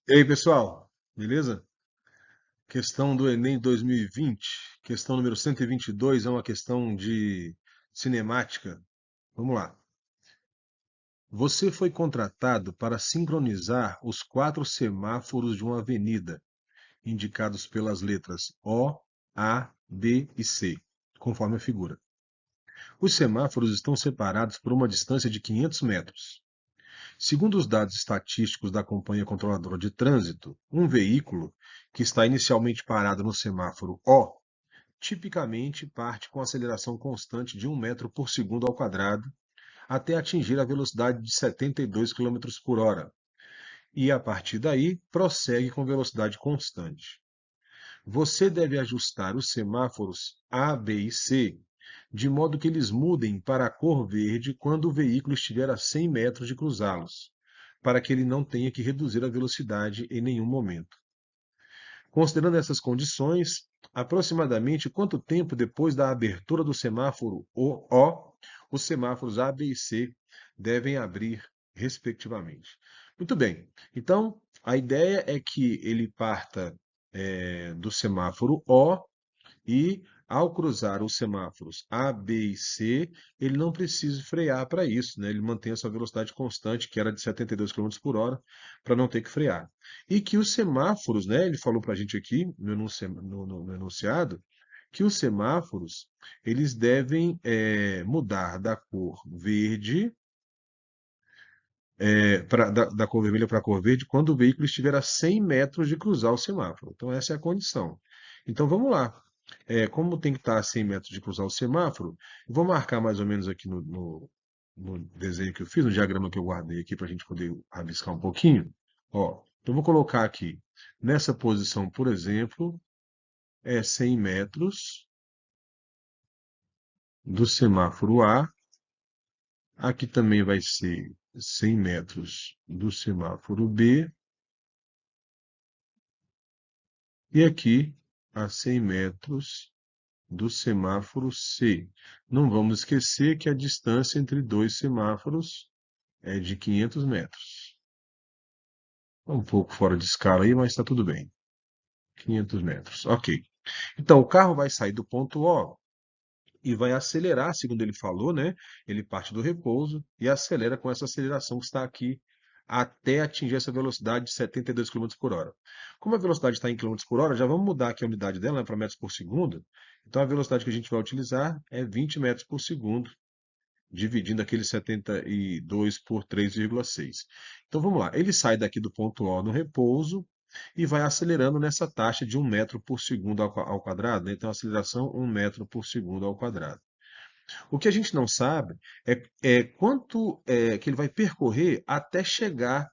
E aí, pessoal, beleza? Questão do Enem 2020, questão número 122, é uma questão de cinemática. Vamos lá. Você foi contratado para sincronizar os quatro semáforos de uma avenida, indicados pelas letras O, A, B e C, conforme a figura. Os semáforos estão separados por uma distância de 500 metros. Segundo os dados estatísticos da Companhia Controladora de Trânsito, um veículo que está inicialmente parado no semáforo O tipicamente parte com aceleração constante de 1 metro por segundo ao quadrado até atingir a velocidade de 72 quilômetros por hora e, a partir daí, prossegue com velocidade constante. Você deve ajustar os semáforos A, B e C de modo que eles mudem para a cor verde quando o veículo estiver a 100 metros de cruzá-los, para que ele não tenha que reduzir a velocidade em nenhum momento. Considerando essas condições, aproximadamente quanto tempo depois da abertura do semáforo O, os semáforos A, B e C devem abrir, respectivamente. Muito bem. Então, a ideia é que ele parta do semáforo O e, ao cruzar os semáforos A, B e C, ele não precisa frear para isso, né? Ele mantém a sua velocidade constante, que era de 72 quilômetros por hora, para não ter que frear. E que os semáforos, né? Ele falou para a gente aqui no enunciado, que os semáforos eles devem mudar da cor verde, da cor vermelha para a cor verde, quando o veículo estiver a 100 metros de cruzar o semáforo. Então, essa é a condição. Então, vamos lá. Como tem que estar a 100 metros de cruzar o semáforo, eu vou marcar mais ou menos aqui no desenho que eu fiz, no diagrama que eu guardei aqui para a gente poder rabiscar um pouquinho. Ó, então, eu vou colocar aqui, nessa posição, por exemplo, 100 metros do semáforo A. Aqui também vai ser 100 metros do semáforo B. E aqui a 100 metros do semáforo C. Não vamos esquecer que a distância entre dois semáforos é de 500 metros. Um pouco fora de escala aí, mas está tudo bem. 500 metros, ok. Então, o carro vai sair do ponto O e vai acelerar, segundo ele falou, né? Ele parte do repouso e acelera com essa aceleração que está aqui até atingir essa velocidade de 72 quilômetros por hora. Como a velocidade está em quilômetros por hora, já vamos mudar aqui a unidade dela, né, para metros por segundo. Então a velocidade que a gente vai utilizar é 20 metros por segundo, dividindo aquele 72 por 3,6. Então vamos lá. Ele sai daqui do ponto O no repouso e vai acelerando nessa taxa de 1 metro por segundo ao quadrado, né? Então, a aceleração 1 metro por segundo ao quadrado. O que a gente não sabe é quanto que ele vai percorrer até chegar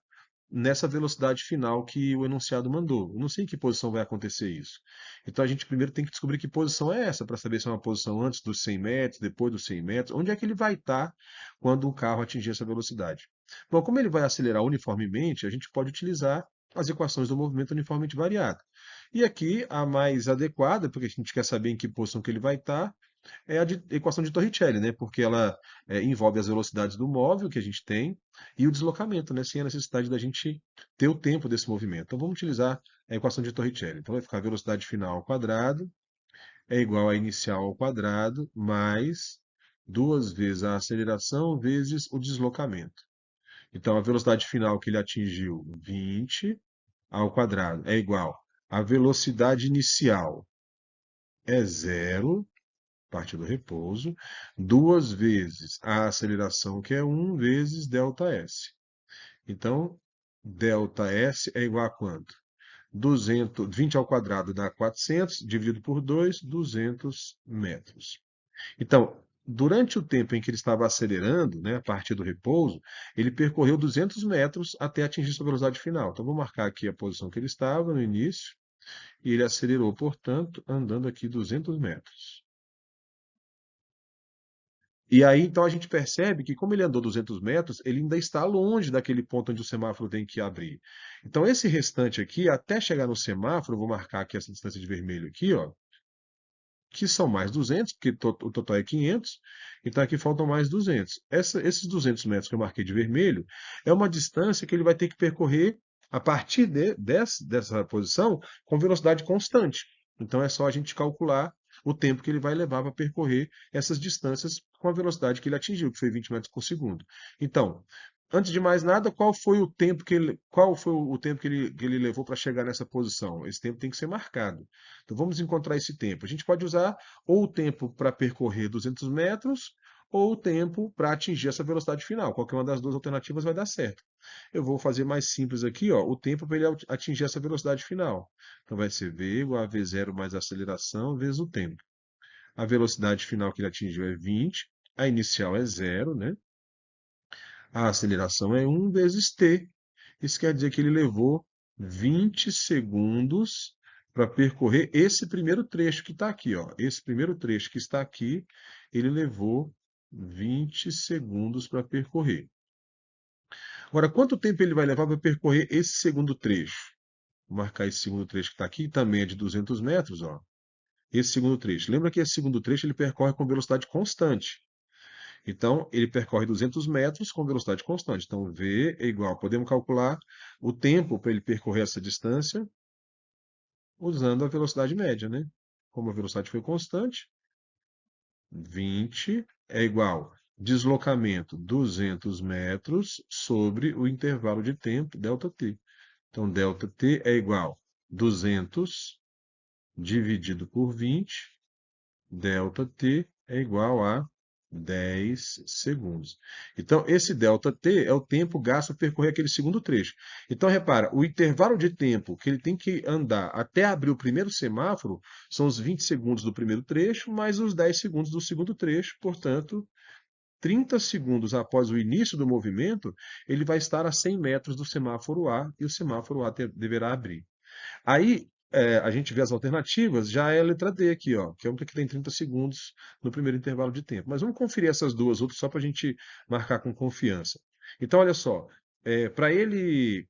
nessa velocidade final que o enunciado mandou. Eu não sei em que posição vai acontecer isso. Então a gente primeiro tem que descobrir que posição é essa, para saber se é uma posição antes dos 100 metros, depois dos 100 metros, onde é que ele vai estar quando o carro atingir essa velocidade. Bom, como ele vai acelerar uniformemente, a gente pode utilizar as equações do movimento uniformemente variado. E aqui a mais adequada, porque a gente quer saber em que posição que ele vai estar, é a equação de Torricelli, né? Porque ela envolve as velocidades do móvel que a gente tem e o deslocamento, né? Sem a necessidade da gente ter o tempo desse movimento. Então vamos utilizar a equação de Torricelli. Então vai ficar a velocidade final ao quadrado é igual a inicial ao quadrado mais duas vezes a aceleração vezes o deslocamento. Então a velocidade final que ele atingiu, 20 ao quadrado, é igual a velocidade inicial é zero, parte do repouso, duas vezes a aceleração, que é 1 vezes ΔS. Então, ΔS é igual a quanto? 20 ao quadrado dá 400, dividido por 2, 200 metros. Então, durante o tempo em que ele estava acelerando, né, a partir do repouso, ele percorreu 200 metros até atingir sua velocidade final. Então, vou marcar aqui a posição que ele estava no início, e ele acelerou, portanto, andando aqui 200 metros. E aí, então, a gente percebe que, como ele andou 200 metros, ele ainda está longe daquele ponto onde o semáforo tem que abrir. Então, esse restante aqui, até chegar no semáforo, eu vou marcar aqui essa distância de vermelho aqui, ó, que são mais 200, porque o total é 500, então aqui faltam mais 200. Esses 200 metros que eu marquei de vermelho é uma distância que ele vai ter que percorrer a partir dessa posição com velocidade constante. Então é só a gente calcular o tempo que ele vai levar para percorrer essas distâncias com a velocidade que ele atingiu, que foi 20 metros por segundo. Então, antes de mais nada, qual foi o tempo que ele levou para chegar nessa posição? Esse tempo tem que ser marcado. Então vamos encontrar esse tempo. A gente pode usar ou o tempo para percorrer 200 metros ou o tempo para atingir essa velocidade final. Qualquer uma das duas alternativas vai dar certo. Eu vou fazer mais simples aqui, ó, o tempo para ele atingir essa velocidade final. Então vai ser v igual a v0 mais a aceleração vezes o tempo. A velocidade final que ele atingiu é 20, a inicial é 0, né? A aceleração é 1 vezes t. Isso quer dizer que ele levou 20 segundos para percorrer esse primeiro trecho que está aqui, ó. Esse primeiro trecho que está aqui, ele levou 20 segundos para percorrer. Agora, quanto tempo ele vai levar para percorrer esse segundo trecho? Vou marcar esse segundo trecho que está aqui, também é de 200 metros, ó. Esse segundo trecho. Lembra que esse segundo trecho ele percorre com velocidade constante. Então, ele percorre 200 metros com velocidade constante. Então, V é igual. Podemos calcular o tempo para ele percorrer essa distância usando a velocidade média, né? Como a velocidade foi constante, 20 é igual deslocamento 200 metros sobre o intervalo de tempo, ΔT. Então, ΔT é igual 200 dividido por 20, ΔT é igual a 10 segundos. Então, esse ΔT é o tempo gasto para percorrer aquele segundo trecho. Então, repara, o intervalo de tempo que ele tem que andar até abrir o primeiro semáforo são os 20 segundos do primeiro trecho, mais os 10 segundos do segundo trecho. Portanto, 30 segundos após o início do movimento, ele vai estar a 100 metros do semáforo A e o semáforo A deverá abrir. Aí, a gente vê as alternativas, já é a letra D aqui, ó, que é uma que tem 30 segundos no primeiro intervalo de tempo. Mas vamos conferir essas duas outras só para a gente marcar com confiança. Então, olha só, para ele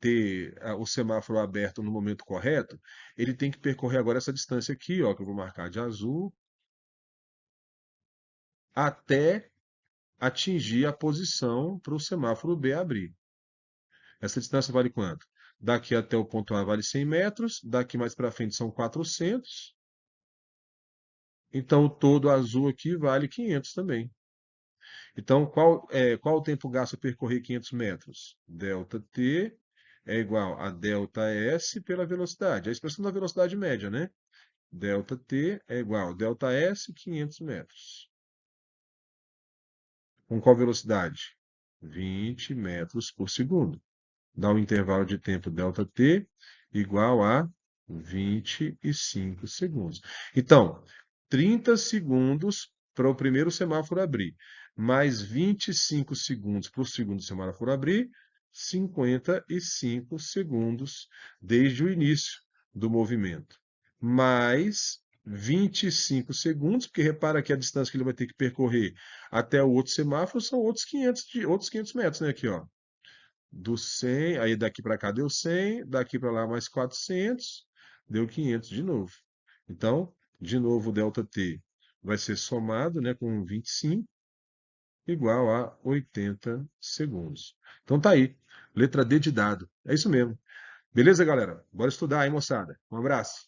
ter o semáforo aberto no momento correto, ele tem que percorrer agora essa distância aqui, ó, que eu vou marcar de azul, até atingir a posição para o semáforo B abrir. Essa distância vale quanto? Daqui até o ponto A vale 100 metros, daqui mais para frente são 400. Então, o todo azul aqui vale 500 também. Então, qual o tempo gasto a percorrer 500 metros? ΔT é igual a ΔS pela velocidade. A expressão da velocidade média, né? ΔT é igual a ΔS 500 metros. Com qual velocidade? 20 metros por segundo. Dá um intervalo de tempo ΔT igual a 25 segundos. Então, 30 segundos para o primeiro semáforo abrir, mais 25 segundos para o segundo semáforo abrir, 55 segundos desde o início do movimento. Mais 25 segundos, porque repara que a distância que ele vai ter que percorrer até o outro semáforo são outros 500 metros, né? Aqui, ó. Do 100, aí daqui para cá deu 100, daqui para lá mais 400, deu 500 de novo. Então, de novo, o ΔT vai ser somado, né, com 25, igual a 80 segundos. Então tá aí, letra D de dado. É isso mesmo. Beleza, galera? Bora estudar aí, moçada. Um abraço.